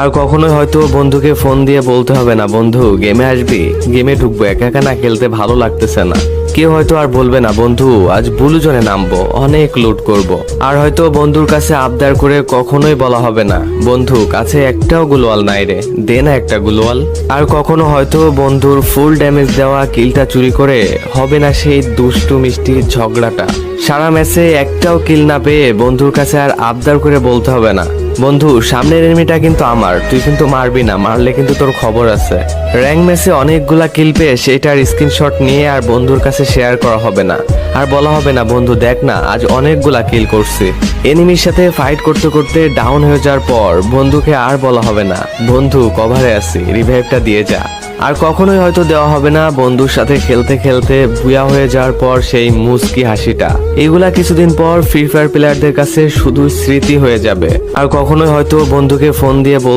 আর কখনোই হয়তো বন্ধুকে ফোন দিয়ে বলতে হবে না, বন্ধু গেমে আসবি, গেমে ঢুকবো, একা একা না খেলতে ভালো লাগতেছে না। কেউ হয়তো আর বলবে না, বন্ধু আজ ব্লু জোনে নামবো, অনেক লুট করব। আর হয়তো বন্ধুর কাছে আবদার করে কখনোই বলা হবে না, বন্ধু কাছে একটাও গ্লোয়াল নাই রে, দে না একটা গ্লোয়াল। আর কখনো হয়তো বন্ধুর ফুল ড্যামেজ দেওয়া কিলটা চুরি করে হবে না সেই দুষ্টু মিষ্টি ঝগড়াটা। সারা ম্যাচে একটাও কিল না পেয়ে বন্ধুর কাছে আর আবদার করে বলতে হবে না, বন্ধু সামনের এনিমিটা কিন্তু আমার, তুই কিন্তু মারবি না, মারলে কিন্তু তোর খবর আছে। র্যাঙ্ক ম্যাচে অনেকগুলা কিল পেয়ে সেটার স্ক্রিনশট নিয়ে আর বন্ধুর কাছে শেয়ার করা হবে না, আর বলা হবে না, বন্ধু দেখ না আজ অনেকগুলা কিল করছি। এনিমির সাথে ফাইট করতে করতে ডাউন হয়ে যাওয়ার পর বন্ধুকে আর বলা হবে না, বন্ধু কভারে আছি, রিভাইভটা দিয়ে যা। আর কখনোই হয়তো দেওয়া হবে না বন্ধুর সাথে খেলতে খেলতে বুয়া হয়ে যাওয়ার পর সেই মুস্কি হাসিটা। এগুলা কিছুদিন পর ফ্রি ফায়ার প্লেয়ারদের কাছে শুধু স্মৃতি হয়ে যাবে। আর কখনোই হয়তো বন্ধুকে ফোন দিয়ে